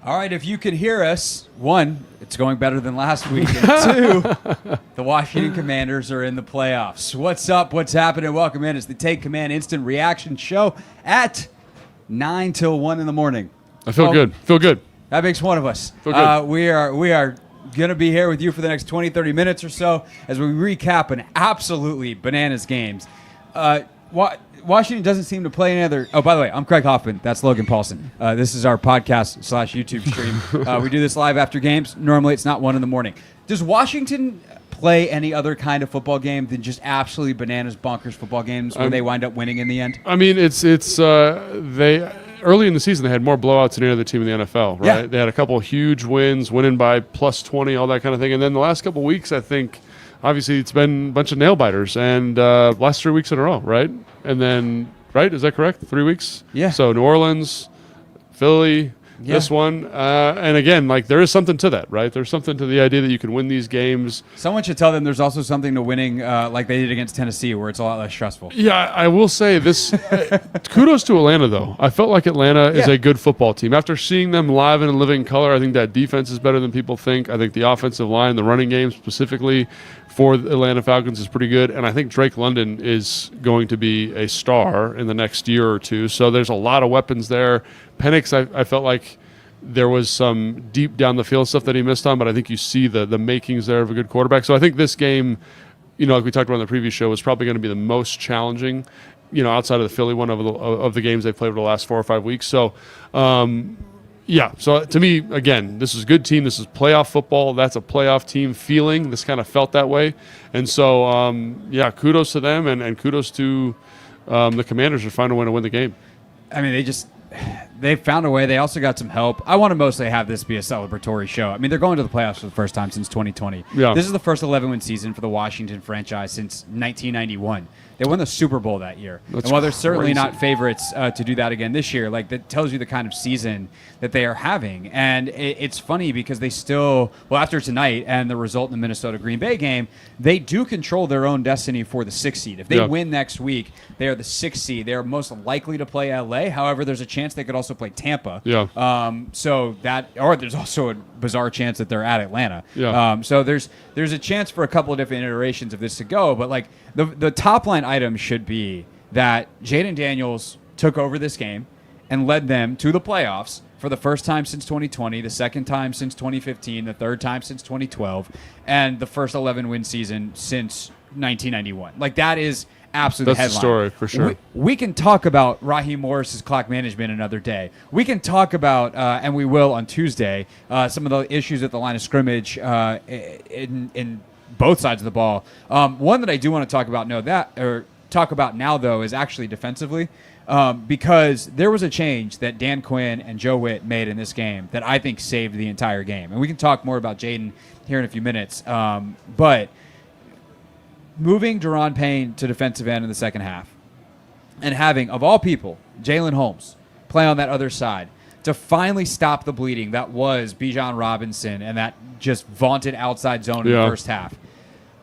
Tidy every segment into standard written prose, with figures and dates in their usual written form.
All right, if you could hear us, one, it's going better than last week, and two, the Washington Commanders are in the playoffs. What's up? What's happening? Welcome in. It's the Take Command Instant Reaction Show at 9 till 1 in the morning. I feel good. Feel good. That makes one of us. Feel good. We are going to be here with you for the next 20, 30 minutes or so as we recap an absolutely bananas games. Washington doesn't seem to play any other. Oh, by the way, I'm Craig Hoffman. That's Logan Paulson. This is our podcast / YouTube stream. We do this live after games. Normally, it's not 1 in the morning. Does Washington play any other kind of football game than just absolutely bananas, bonkers football games where they wind up winning in the end? I mean, they early in the season they had more blowouts than any other team in the NFL, right? Yeah. They had a couple of huge wins, winning by plus 20, all that kind of thing. And then the last couple of weeks, I think, obviously it's been a bunch of nail biters, and last 3 weeks in a row, right? And then, right? Is that correct? 3 weeks? Yeah. So New Orleans, Philly, this one. And again, like there is something to that, right? There's something to the idea that you can win these games. Someone should tell them there's also something to winning like they did against Tennessee where it's a lot less stressful. Yeah, I will say this. Kudos to Atlanta, though. I felt like Atlanta is a good football team. After seeing them live in living color, I think that defense is better than people think. I think the offensive line, the running game specifically for the Atlanta Falcons is pretty good. And I think Drake London is going to be a star in the next year or two. So there's a lot of weapons there. Penix, I felt like there was some deep down the field stuff that he missed on, but I think you see the makings there of a good quarterback. So I think this game, like we talked about in the previous show, is probably going to be the most challenging, outside of the Philly one of the games they've played over the last 4 or 5 weeks. So, so to me, again, this is a good team. This is playoff football. That's a playoff team feeling. This kind of felt that way. And so, kudos to them and kudos to the Commanders for finding a way to win the game. I mean, they found a way. They also got some help. I want to mostly have this be a celebratory show. I mean, they're going to the playoffs for the first time since 2020. Yeah. This is the first 11-win season for the Washington franchise since 1991. They won the Super Bowl that year. And while they're certainly not favorites to do that again this year, like that tells you the kind of season that they are having. And it's funny because they still, after tonight and the result in the Minnesota-Green Bay game, they do control their own destiny for the 6th seed. If they win next week, they are the 6th seed. They are most likely to play LA. However, there's a chance they could also play Tampa. Yeah. Or there's also a bizarre chance that they're at Atlanta. Yeah. So there's a chance for a couple of different iterations of this to go. But like the top line item should be that Jayden Daniels took over this game and led them to the playoffs for the first time since 2020, the second time since 2015, the third time since 2012, and the first 11-win season since 1991. Like that is absolutely That's the the headline. story for sure. We can talk about Raheem Morris's clock management another day. We can talk about, and we will on Tuesday, some of the issues at the line of scrimmage in both sides of the ball. One that I do want to talk about now, though, is actually defensively, because there was a change that Dan Quinn and Joe Witt made in this game that I think saved the entire game. And we can talk more about Jayden here in a few minutes. But moving Deron Payne to defensive end in the second half and having, of all people, Jalen Holmes play on that other side to finally stop the bleeding that was Bijan Robinson and that just vaunted outside zone in the first half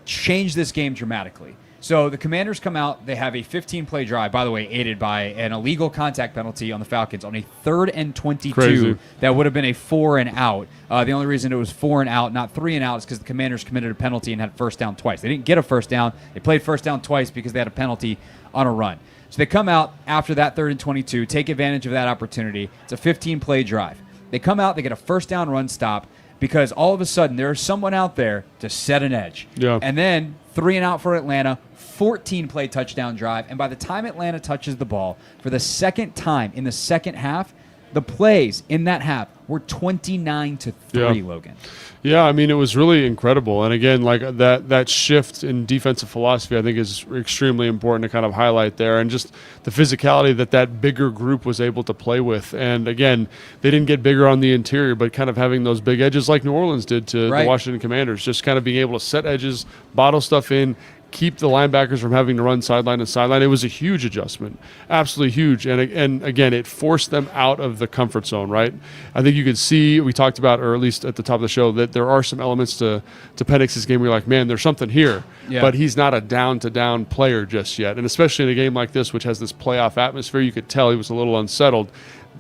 changed this game dramatically. So the Commanders come out. They have a 15-play drive, by the way, aided by an illegal contact penalty on the Falcons on a 3rd and 22. Crazy. That would have been a 4 and out. The only reason it was 4 and out, not 3 and out, is because the Commanders committed a penalty and had first down twice. They didn't get a first down. They played first down twice because they had a penalty on a run. So they come out after that 3rd and 22, take advantage of that opportunity. It's a 15-play drive. They come out, they get a first down run stop because all of a sudden there is someone out there to set an edge. Yeah. And then 3 and out for Atlanta, 14-play touchdown drive. And by the time Atlanta touches the ball for the second time in the second half, the plays in that half were 29-3, Logan. Yeah, I mean, it was really incredible. And again, like that shift in defensive philosophy, I think is extremely important to kind of highlight there. And just the physicality that bigger group was able to play with. And again, they didn't get bigger on the interior, but kind of having those big edges like New Orleans did to the Washington Commanders, just kind of being able to set edges, bottle stuff in, keep the linebackers from having to run sideline to sideline. It was a huge adjustment, absolutely huge. And again, it forced them out of the comfort zone, right? I think you could see, we talked about, or at least at the top of the show, that there are some elements to Penix's game where you're like, man, there's something here. Yeah. But he's not a down-to-down player just yet. And especially in a game like this, which has this playoff atmosphere, you could tell he was a little unsettled.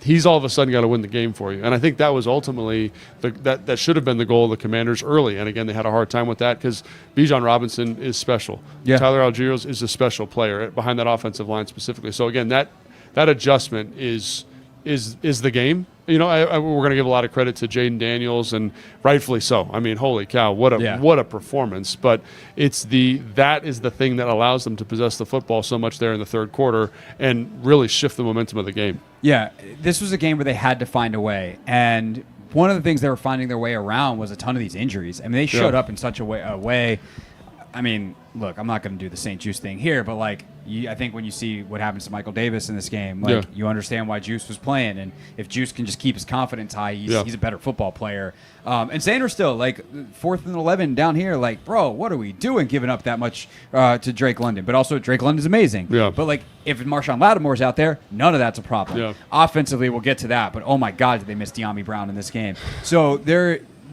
he's all of a sudden got to win the game for you. And I think that was ultimately that should have been the goal of the Commanders early. And again, they had a hard time with that because Bijan Robinson is special. Yeah. Tyler Algiers is a special player behind that offensive line specifically. So again, that adjustment is the game. We're going to give a lot of credit to Jayden Daniels, and rightfully so. I mean, holy cow, what a performance! But that is the thing that allows them to possess the football so much there in the third quarter and really shift the momentum of the game. Yeah, this was a game where they had to find a way, and one of the things they were finding their way around was a ton of these injuries. I mean, they showed up in such a way. I mean, look, I'm not going to do the St. Juice thing here, but I think when you see what happens to Michael Davis in this game, you understand why Juice was playing, and if Juice can just keep his confidence high, he's a better football player. And Sanders still 4th and 11 down here, bro, what are we doing giving up that much to Drake London? But also Drake London's amazing. Yeah. But if Marshawn Lattimore's out there, none of that's a problem. Yeah. Offensively, we'll get to that, but oh my God, did they miss De'Ami Brown in this game? So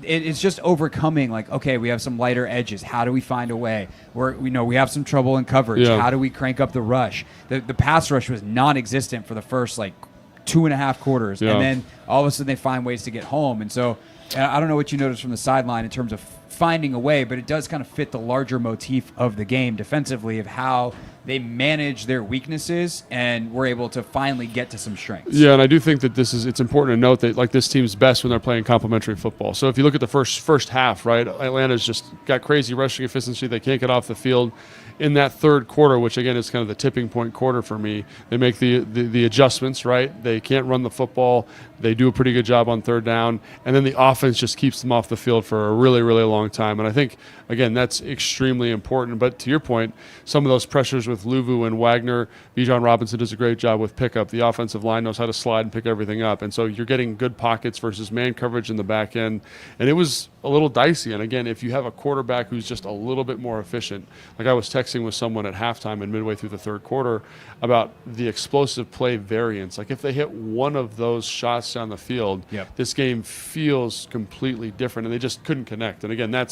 it's just overcoming okay, we have some lighter edges. How do we find a way? We have some trouble in coverage. Yeah. How do we crank up the rush? The pass rush was non-existent for the first 2.5 quarters, and then all of a sudden they find ways to get home. And so I don't know what you noticed from the sideline in terms of finding a way, but it does kind of fit the larger motif of the game defensively of how they manage their weaknesses and were able to finally get to some strengths. Yeah, and I do think that it's important to note that this team's best when they're playing complementary football. So if you look at the first half, right, Atlanta's just got crazy rushing efficiency. They can't get off the field. In that third quarter, which again is kind of the tipping point quarter for me, they make the adjustments, right? They can't run the football. They do a pretty good job on third down, and then the offense just keeps them off the field for a really, really long time. And I think, again, that's extremely important. But to your point, some of those pressures with Luvu and Wagner, Bijan Robinson does a great job with pickup. The offensive line knows how to slide and pick everything up. And so you're getting good pockets versus man coverage in the back end. And it was a little dicey. And again, if you have a quarterback who's just a little bit more efficient, I was texting with someone at halftime and midway through the third quarter about the explosive play variance. If they hit one of those shots down the field, this game feels completely different, and they just couldn't connect. And again, I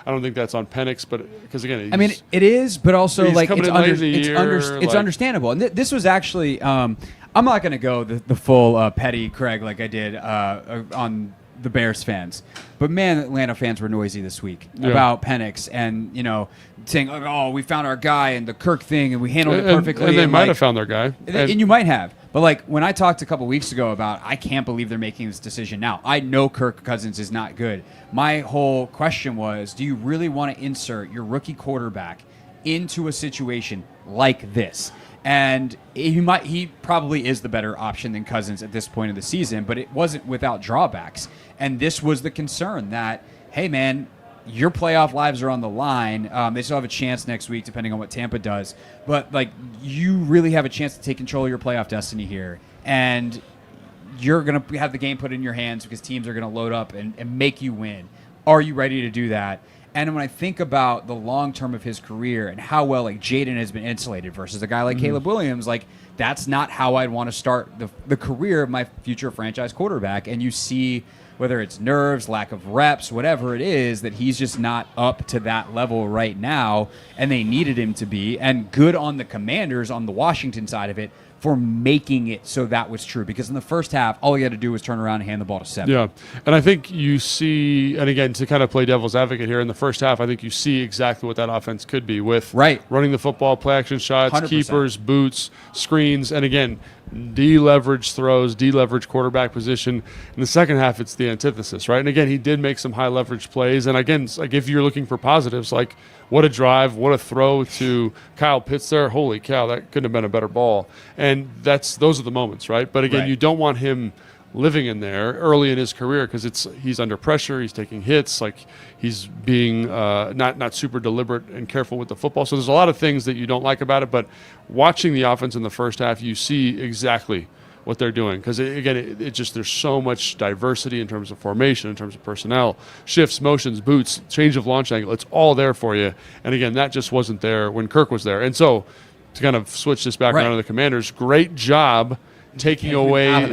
don't think that's on Penix, but because again, it is, but also it's understandable. And this was actually, I'm not going to go the full petty Craig like I did on the Bears fans, but man, Atlanta fans were noisy this week about Penix and saying, "Oh, we found our guy," and the Kirk thing, and we handled it perfectly. And they might have found their guy, and you might have. But when I talked a couple weeks ago about, I can't believe they're making this decision now. I know Kirk Cousins is not good. My whole question was, do you really want to insert your rookie quarterback into a situation like this? And he probably is the better option than Cousins at this point of the season, but it wasn't without drawbacks. And this was the concern that, hey, man, your playoff lives are on the line. They still have a chance next week, depending on what Tampa does. But, you really have a chance to take control of your playoff destiny here. And you're going to have the game put in your hands because teams are going to load up and make you win. Are you ready to do that? And when I think about the long term of his career and how well Jayden has been insulated versus a guy like Caleb Williams, that's not how I'd want to start the career of my future franchise quarterback. And you see, whether it's nerves, lack of reps, whatever it is, that he's just not up to that level right now, and they needed him to be. And good on the Commanders on the Washington side of it for making it so that was true. Because in the first half, all he had to do was turn around and hand the ball to Seven. Yeah, and I think you see, and again, to kind of play devil's advocate here, in the first half, I think you see exactly what that offense could be with running the football, play action shots, 100%. Keepers, boots, screens, and again, de-leverage throws, de-leverage quarterback position. In the second half, it's the antithesis, right? And again, he did make some high-leverage plays. And again, if you're looking for positives, what a drive, what a throw to Kyle Pitts there. Holy cow, that couldn't have been a better ball. And those are the moments, right? But again, you don't want him living in there early in his career because he's under pressure, he's taking hits, he's being not super deliberate and careful with the football. So there's a lot of things that you don't like about it, but watching the offense in the first half, you see exactly what they're doing because there's so much diversity in terms of formation, in terms of personnel, shifts, motions, boots, change of launch angle. It's all there for you. And again, that just wasn't there when Kirk was there. And so to kind of switch this back around to the Commanders, great job taking away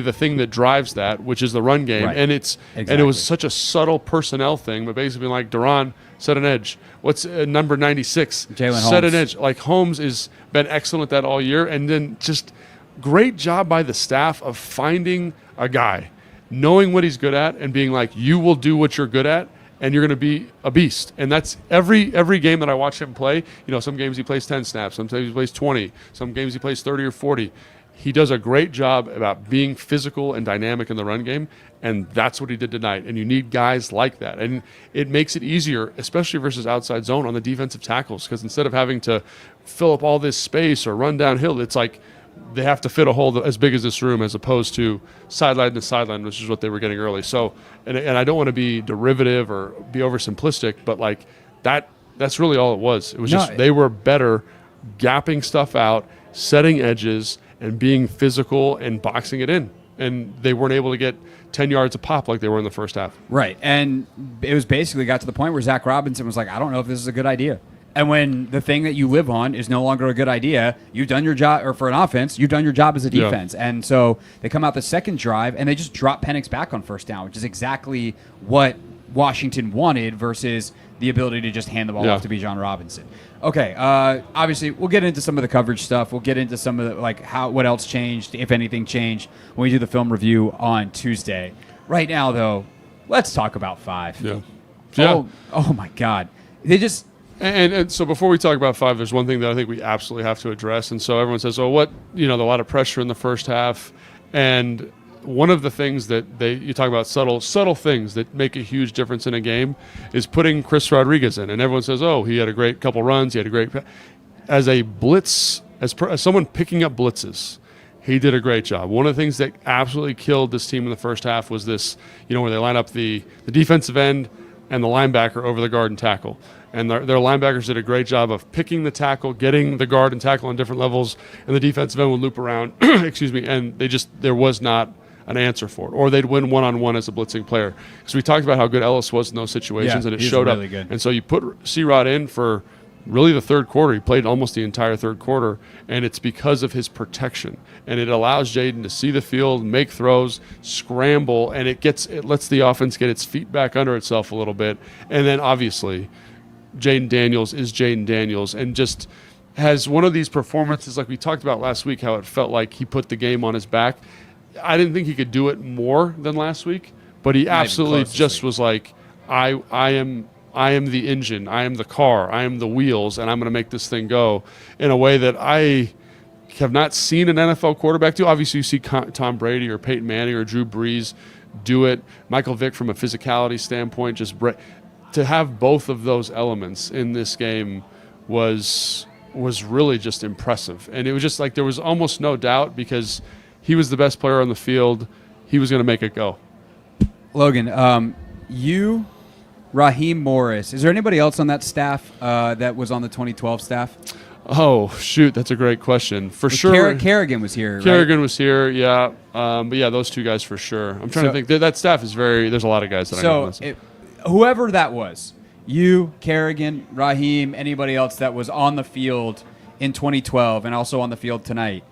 the thing that drives that, which is the run game. And and it was such a subtle personnel thing, but basically Duran set an edge. What's number 96? Jalen set Holmes. An edge. Holmes has been excellent at that all year, and then just great job by the staff of finding a guy, knowing what he's good at, and being like, you will do what you're good at, and you're going to be a beast. And that's every game that I watch him play. Some games he plays 10 snaps, sometimes he plays 20, some games he plays 30 or 40. He does a great job about being physical and dynamic in the run game, and that's what he did tonight. And you need guys like that. And it makes it easier, especially versus outside zone on the defensive tackles, because instead of having to fill up all this space or run downhill, it's like they have to fit a hole as big as this room as opposed to sideline to sideline, which is what they were getting early. So, and I don't want to be derivative or be oversimplistic, but like that's really all it was. It was just they were better gapping stuff out, setting edges, and being physical and boxing it in. And they weren't able to get 10 yards a pop like they were in the first half. Right. And it was basically got to the point where Zach Robinson was like, I don't know if this is a good idea. And when the thing that you live on is no longer a good idea, you've done your job, or for an offense, you've done your job as a defense. Yeah. And so they come out the second drive, and they just drop Penix back on first down, which is exactly what Washington wanted versus the ability to just hand the ball off to Bijan Robinson. Okay, obviously, we'll get into some of the coverage stuff. We'll get into some of the, what else changed, if anything changed, when we do the film review on Tuesday. Right now, though, let's talk about 5. Yeah. Oh my God. They just... And so before we talk about 5, there's one thing that I think we absolutely have to address. And so everyone says, a lot of pressure in the first half. And one of the things that you talk about, subtle things that make a huge difference in a game, is putting Chris Rodriguez in. And everyone says, he had a great couple runs. He had a great – as a blitz, as someone picking up blitzes, he did a great job. One of the things that absolutely killed this team in the first half was this, where they line up the defensive end and the linebacker over the guard and tackle. And their linebackers did a great job of picking the tackle, getting the guard and tackle on different levels, and the defensive end would loop around, and there was not an answer for it. Or they'd win one-on-one as a blitzing player. Because we talked about how good Ellis was in those situations, and it showed really up. Good. And so you put C-Rod in for really the third quarter. He played almost the entire third quarter, and it's because of his protection. And it allows Jayden to see the field, make throws, scramble, and it lets the offense get its feet back under itself a little bit. And then obviously Jayden Daniels is Jayden Daniels, and just has one of these performances like we talked about last week, how it felt like he put the game on his back. I didn't think he could do it more than last week, but he absolutely just was like, I am the engine, I am the car, I am the wheels, and I'm going to make this thing go in a way that I have not seen an NFL quarterback do. Obviously, you see Tom Brady or Peyton Manning or Drew Brees do it. Michael Vick, from a physicality standpoint, to have both of those elements in this game was really just impressive. And it was just like there was almost no doubt, because he was the best player on the field. He was going to make it go. Logan, you, Raheem Morris. Is there anybody else on that staff that was on the 2012 staff? Oh, shoot. That's a great question. For sure. Kerrigan was here, Kerrigan was here, yeah. But, yeah, those two guys for sure. I'm trying to think. That staff is there's a lot of guys that I know. So whoever that was, you, Kerrigan, Raheem, anybody else that was on the field in 2012 and also on the field tonight,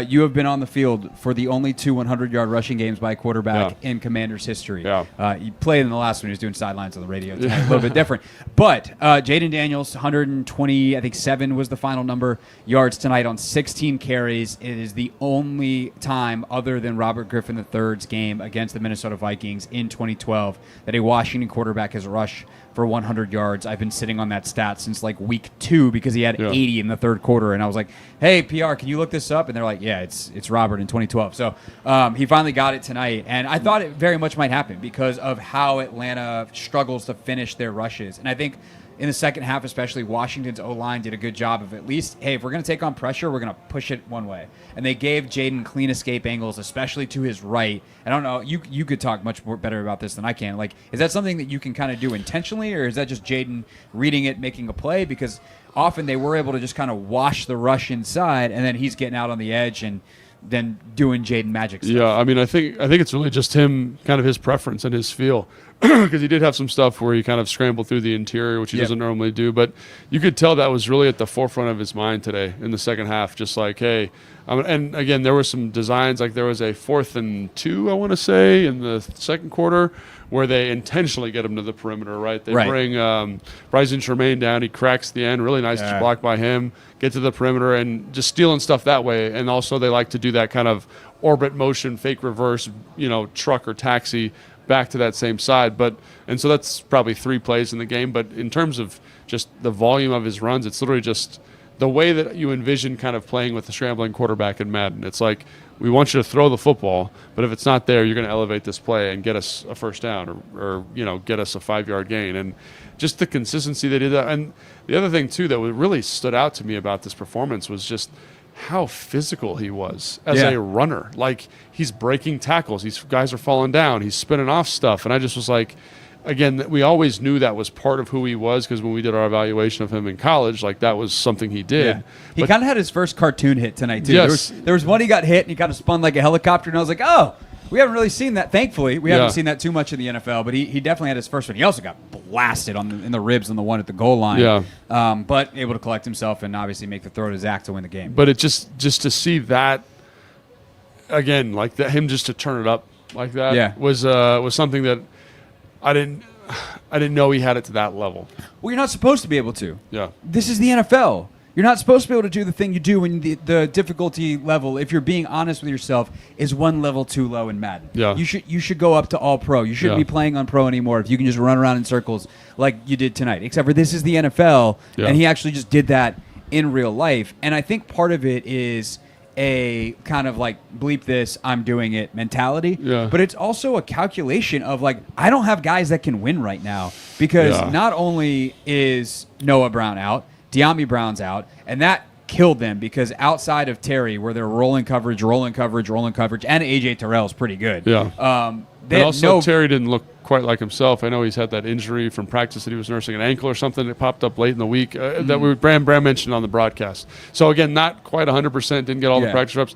you have been on the field for the only 2 100-yard rushing games by a quarterback in Commanders history. Yeah. You played in the last one. He was doing sidelines on the radio tonight, a little bit different. But Jayden Daniels, 120, I think 7 was the final number, yards tonight on 16 carries. It is the only time, other than Robert Griffin III's game against the Minnesota Vikings in 2012, that a Washington quarterback has rushed for 100 yards. I've been sitting on that stat since like week 2 because he had 80 in the third quarter. And I was like, hey, PR, can you look this up? And they're like, yeah, it's Robert in 2012. So he finally got it tonight. And I thought it very much might happen because of how Atlanta struggles to finish their rushes. And I think in the second half, especially, Washington's O-line did a good job of at least, hey, if we're going to take on pressure, we're going to push it one way. And they gave Jayden clean escape angles, especially to his right. I don't know, you could talk much more better about this than I can. Like, is that something that you can kind of do intentionally, or is that just Jayden reading it, making a play? Because often they were able to just kind of wash the rush inside, and then he's getting out on the edge and then doing Jayden magic stuff. Yeah, I mean, I think it's really just him, kind of his preference and his feel. Because he did have some stuff where he kind of scrambled through the interior, which he doesn't normally do. But you could tell that was really at the forefront of his mind today in the second half. Just like, hey, And again, there were some designs, like there was a 4th and 2, I want to say, in the second quarter, where they intentionally get him to the perimeter, right? They bring Bryson Tremaine down. He cracks the end. Really nice block by him. Get to the perimeter and just stealing stuff that way. And also they like to do that kind of orbit motion, fake reverse, truck or taxi back to that same side. And so that's probably 3 plays in the game. But in terms of just the volume of his runs, it's literally just the way that you envision kind of playing with the scrambling quarterback in Madden. It's like, we want you to throw the football, but if it's not there, you're going to elevate this play and get us a first down or get us a 5-yard gain. And just the consistency they did that. And the other thing, too, that really stood out to me about this performance was just how physical he was as a runner. Like, he's breaking tackles. These guys are falling down. He's spinning off stuff. And I just was like, again, we always knew that was part of who he was, because when we did our evaluation of him in college, like, that was something he did. Yeah. He kind of had his first cartoon hit tonight, too. Yes. There was one he got hit, and he kind of spun like a helicopter, and I was like, oh, we haven't really seen that. Thankfully, we haven't seen that too much in the NFL, but he definitely had his first one. He also got blasted in the ribs on the one at the goal line. Yeah. But able to collect himself and obviously make the throw to Zach to win the game. But it just to see that, again, like that, him just to turn it up like that was something that I didn't know he had it to that level. Well, you're not supposed to be able to. Yeah. This is the NFL. You're not supposed to be able to do the thing you do when the difficulty level, if you're being honest with yourself, is one level too low in Madden. Yeah. You should go up to all pro. You shouldn't be playing on pro anymore if you can just run around in circles like you did tonight. Except for this is the NFL, and he actually just did that in real life. And I think part of it is a kind of like bleep this, I'm doing it mentality. Yeah. But it's also a calculation of like, I don't have guys that can win right now, because not only is Noah Brown out, De'Ami Brown's out, and that killed them, because outside of Terry, where they're rolling coverage, and AJ Terrell's pretty good. Yeah. And also, Terry didn't look quite like himself. I know he's had that injury from practice that he was nursing, an ankle or something that popped up late in the week that Bram mentioned on the broadcast. So, again, not quite 100%, didn't get all the practice reps.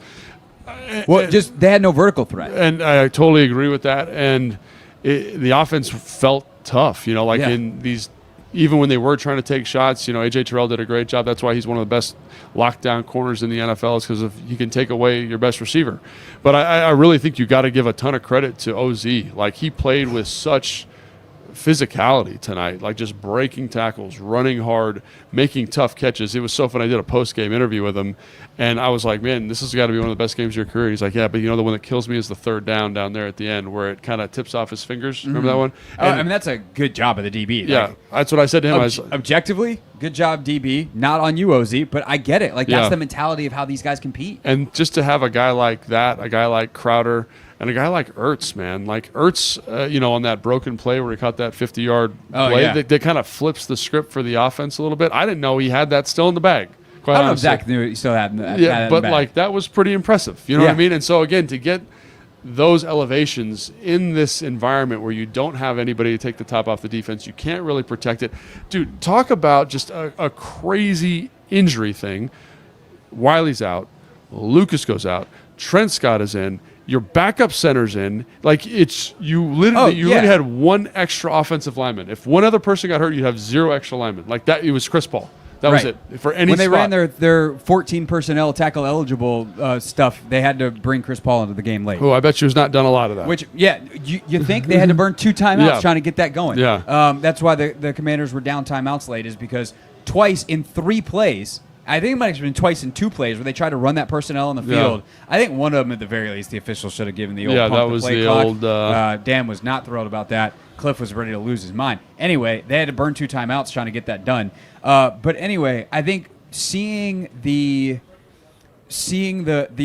Well, just they had no vertical threat. And I totally agree with that. And the offense felt tough, in these – even when they were trying to take shots, AJ Terrell did a great job. That's why he's one of the best lockdown corners in the NFL, is because he can take away your best receiver. But I really think you got to give a ton of credit to OZ. Like, he played with such physicality tonight, like just breaking tackles, running hard, making tough catches. It was so fun. I did a post-game interview with him, and I was like, man, this has got to be one of the best games of your career. He's like, yeah, but the one that kills me is the third down there at the end, where it kind of tips off his fingers. Remember that one? And, that's a good job of the DB. Yeah, that's what I said to him. Objectively, good job, DB. Not on you, OZ, but I get it. Like, that's the mentality of how these guys compete. And just to have a guy like that, a guy like Crowder, and a guy like Ertz, man. Like Ertz, on that broken play where he caught that 50-yard play, that kind of flips the script for the offense a little bit. I didn't know he had that still in the bag. I don't know if Zach knew he still had that. Yeah, but like, that was pretty impressive. You know what I mean? And so, again, to get those elevations in this environment where you don't have anybody to take the top off the defense, you can't really protect it. Dude, talk about just a crazy injury thing. Wiley's out. Lucas goes out. Trent Scott is in. Your backup center's in. Like, it's you literally had one extra offensive lineman. If one other person got hurt, you'd have 0 extra linemen. Like that, it was Chris Paul. That was it for any. When they ran their 14 personnel tackle eligible stuff, they had to bring Chris Paul into the game late. Oh, I bet you was not done a lot of that. Which you think they had to burn 2 timeouts trying to get that going. Yeah. That's why the Commanders were down timeouts late, is because twice in 3 plays. I think it might have been twice in 2 plays where they tried to run that personnel on the field. I think one of them, at the very least, the officials should have given the old pump that was play the clock. old. Dan was not thrilled about that. Cliff was ready to lose his mind. Anyway, they had to burn 2 timeouts trying to get that done. But anyway, I think seeing the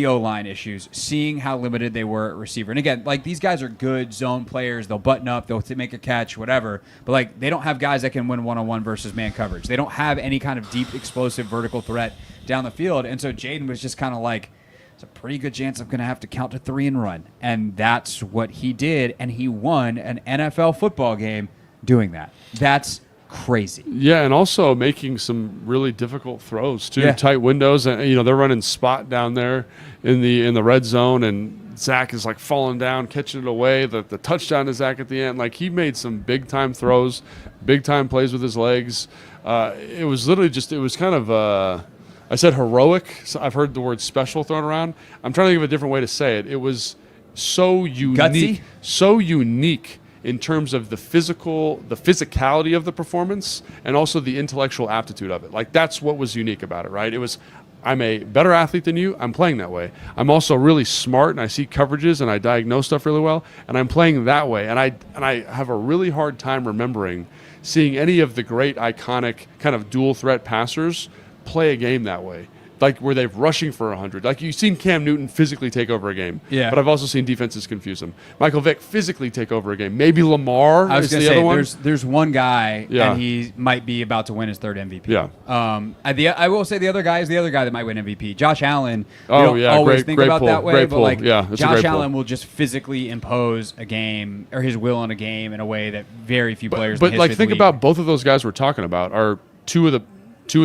O-line issues, seeing how limited they were at receiver. And again, like, these guys are good zone players. They'll button up, they'll make a catch, whatever. But like, they don't have guys that can win one-on-one versus man coverage. They don't have any kind of deep, explosive vertical threat down the field. And so Jayden was just kind of like, it's a pretty good chance I'm going to have to count to 3 and run. And that's what he did. And he won an NFL football game doing that. That's crazy. Yeah, and also making some really difficult throws too. Tight windows, and they're running spot down there in the red zone, and Zach is like falling down, catching it away. The touchdown to Zach at the end, like, he made some big time throws, big time plays with his legs. It was literally just, it was kind of I said heroic. So I've heard the word special thrown around. I'm trying to think of a different way to say it. It was so unique. Gutsy? So unique in terms of the physicality of the performance and also the intellectual aptitude of it. Like, that's what was unique about it, right? It was, I'm a better athlete than you. I'm playing that way. I'm also really smart, and I see coverages, and I diagnose stuff really well, and I'm playing that way. And I have a really hard time remembering seeing any of the great, iconic kind of dual threat passers play a game that way. Like, where they're rushing for 100. Like, you've seen Cam Newton physically take over a game. Yeah. But I've also seen defenses confuse him. Michael Vick physically take over a game. Maybe Lamar is the other one. There's one guy, Yeah. and he might be about to win his third MVP. Yeah. I will say the other guy is the other guy that might win MVP. Josh Allen. Oh, we don't yeah, always great- think great about pull, that way, great but pull. like Yeah, that's a Josh great pull. Allen will just physically impose a game or his will on a game in a way that very few players. But in the like, history of think the league. about both of those guys we're talking about are two of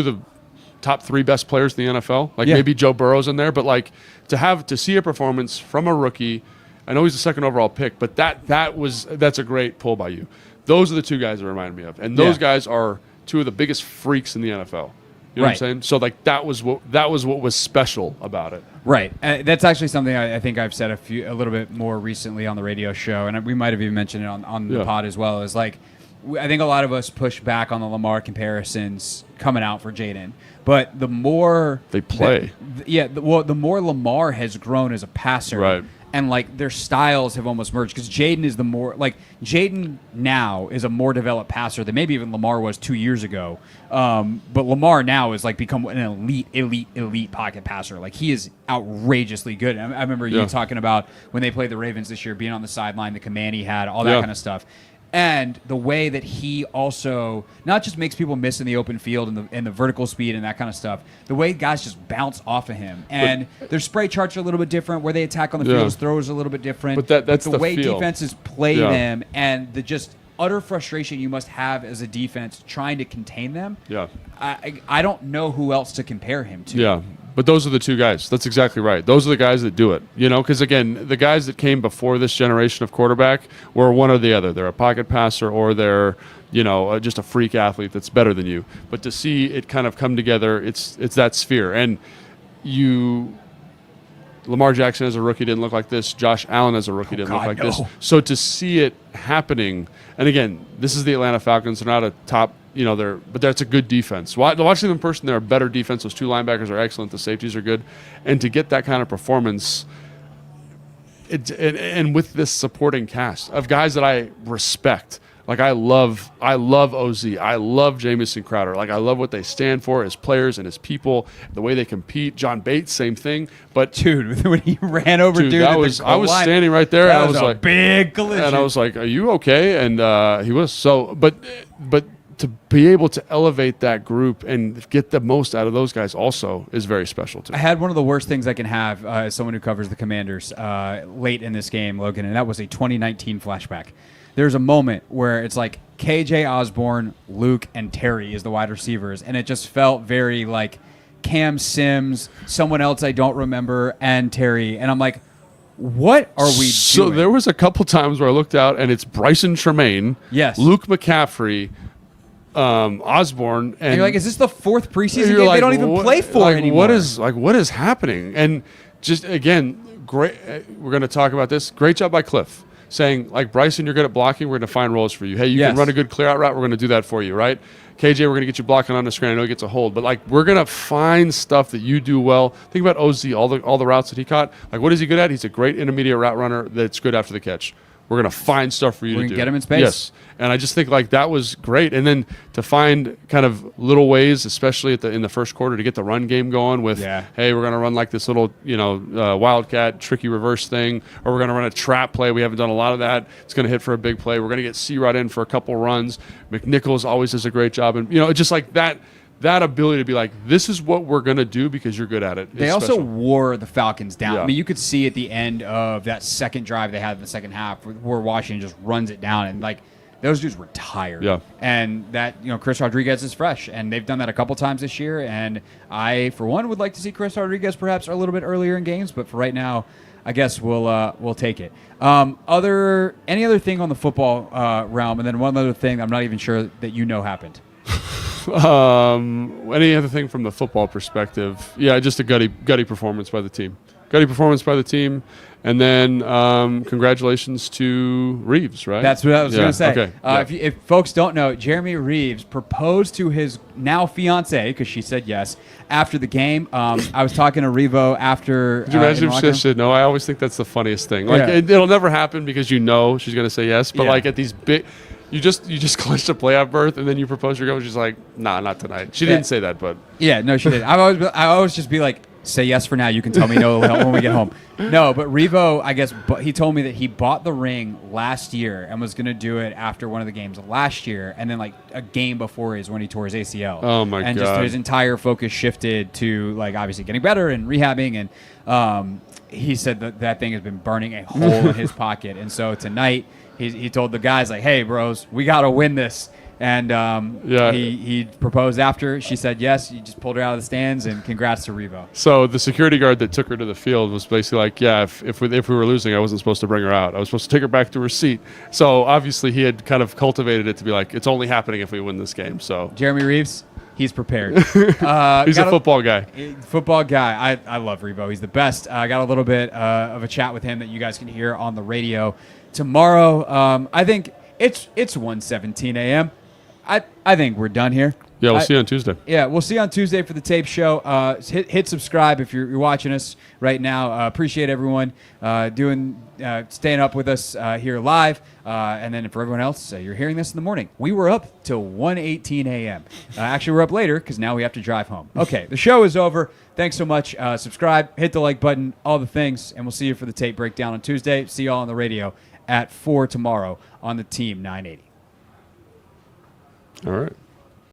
the top 3 best players in the NFL. Like, Yeah. maybe Joe Burrow's in there, but like to see a performance from a rookie. I know he's the second overall pick, but that's a great pull by you. Those are the two guys that remind me of, and those Yeah. guys are two of the biggest freaks in the NFL. You know what I'm Right. saying? So like that was what was special about it. Right. That's actually something I think I've said a little bit more recently on the radio show, and we might have even mentioned it on the Yeah. pod as well. Is like, I think a lot of us push back on the Lamar comparisons coming out for Jaden, but the more They play. the more Lamar has grown as a passer, Right. and like their styles have almost merged because Jaden is Jaden now is a more developed passer than maybe even Lamar was 2 years ago. But Lamar now is like become an elite pocket passer. Like, he is outrageously good. I remember you Yeah. talking about when they played the Ravens this year, being on the sideline, the command he had, all that Yeah. kind of stuff. And the way that he also not just makes people miss in the open field and the vertical speed and that kind of stuff, the way guys just bounce off of him. And their spray charts are a little bit different, where they attack on the Yeah. field, his throws are a little bit different. But that's the the way feel. defenses play Yeah. them, and the just utter frustration you must have as a defense trying to contain them. Yeah. I don't know who else to compare him to. Yeah, but those are the two guys. That's exactly right. Those are the guys that do it. You know, because again, the guys that came before this generation of quarterback were one or the other. They're a pocket passer, or they're, you know, just a freak athlete that's better than you. But to see it kind of come together, it's that sphere. And Lamar Jackson as a rookie didn't look like this. Josh Allen as a rookie didn't look God, like no. this. So to see it happening, and again, this is the Atlanta Falcons. They're not a top, you know, but that's a good defense. Watching them in person, they're a better defense. Those two linebackers are excellent. The safeties are good. And to get that kind of performance, and with this supporting cast of guys that I respect. Like, I love OZ. I love Jamison Crowder. Like, I love what they stand for as players and as people, the way they compete. John Bates, same thing. But Dude, when he ran over dude, dude, I was standing right there, that and I was was a like, big collision. and I was like, "Are you okay?" And he was so. But to be able to elevate that group and get the most out of those guys also is very special to me. I had one of the worst things I can have as someone who covers the Commanders late in this game, Logan, and that was a 2019 flashback. There's a moment where it's like KJ Osborne, Luke, and Terry is the wide receivers, and it just felt very like Cam Sims, someone else I don't remember, and Terry. And I'm like, what are we So doing? there was a couple times where I looked out, and it's Bryson Tremaine, Yes. Luke McCaffrey, Osborne, And you're like, is this the fourth preseason you're game like, they don't even what- play for like, anymore? what is happening? And just again, great. We're going to talk about this. Great job by Cliff saying, like, Bryson, you're good at blocking. We're going to find roles for you. Hey, you Yes. can run a good clear out route. We're going to do that for you, right? KJ, we're going to get you blocking on the screen. I know he gets a hold, but like, we're going to find stuff that you do well. Think about OZ, all the routes that he caught. Like, what is he good at? He's a great intermediate route runner that's good after the catch. We're going to find stuff for you We're to gonna do. get him in space. Yes. And I just think like that was great. And then to find kind of little ways, especially in the first quarter, to get the run game going with, hey, we're going to run like this little, wildcat tricky reverse thing, or we're going to run a trap play. We haven't done a lot of that. It's going to hit for a big play. We're going to get C-Rod in for a couple runs. McNichols always does a great job. And, just like that ability to be like, this is what we're going to do because you're good at it. They also wore the Falcons down. Yeah. I mean, you could see at the end of that second drive they had in the second half where Washington just runs it down, and like those dudes were tired. Yeah. And that, Chris Rodriguez is fresh, and they've done that a couple times this year, and I, for one, would like to see Chris Rodriguez perhaps a little bit earlier in games, but for right now, I guess we'll take it. Any other thing on the football realm, and then one other thing I'm not even sure that happened. Any other thing from the football perspective? Yeah, just a gutty performance by the team. Gutty performance by the team. And then congratulations to Reeves, right? That's what I was going to say. Okay. If folks don't know, Jeremy Reeves proposed to his now fiance, because she said yes, after the game. I was talking to Revo after. Could you imagine if she said no? I always think that's the funniest thing. Like it'll never happen because she's going to say yes. But like at these big, you just clinched a playoff berth and then you propose to your girlfriend. She's like, nah, not tonight. She didn't say that, but yeah, no, she didn't. I always just be like, say yes for now. You can tell me no when we get home. No, but Revo, I guess, he told me that he bought the ring last year and was going to do it after one of the games last year, and then like a game before is when he tore his ACL. Oh my god! And just his entire focus shifted to like obviously getting better and rehabbing, and he said that thing has been burning a hole in his pocket, and so tonight he told the guys like, "Hey, bros, we got to win this." And he proposed after. She said yes. He just pulled her out of the stands, and congrats to Revo. So the security guard that took her to the field was basically like, yeah, if we were losing, I wasn't supposed to bring her out. I was supposed to take her back to her seat. So obviously he had kind of cultivated it to be like, it's only happening if we win this game. So Jeremy Reeves, he's prepared. He's a football guy. Football guy. I love Revo. He's the best. I got a little bit of a chat with him that you guys can hear on the radio tomorrow. I think it's 1:17 a.m. I think we're done here. Yeah, we'll see you on Tuesday. Yeah, we'll see you on Tuesday for the tape show. Hit subscribe if you're watching us right now. Appreciate everyone staying up with us here live. And then for everyone else, you're hearing this in the morning. We were up till 1:18 a.m. Actually, we're up later because now we have to drive home. Okay, the show is over. Thanks so much. Subscribe, hit the like button, all the things, and we'll see you for the tape breakdown on Tuesday. See you all on the radio at 4 tomorrow on the Team 980. All right.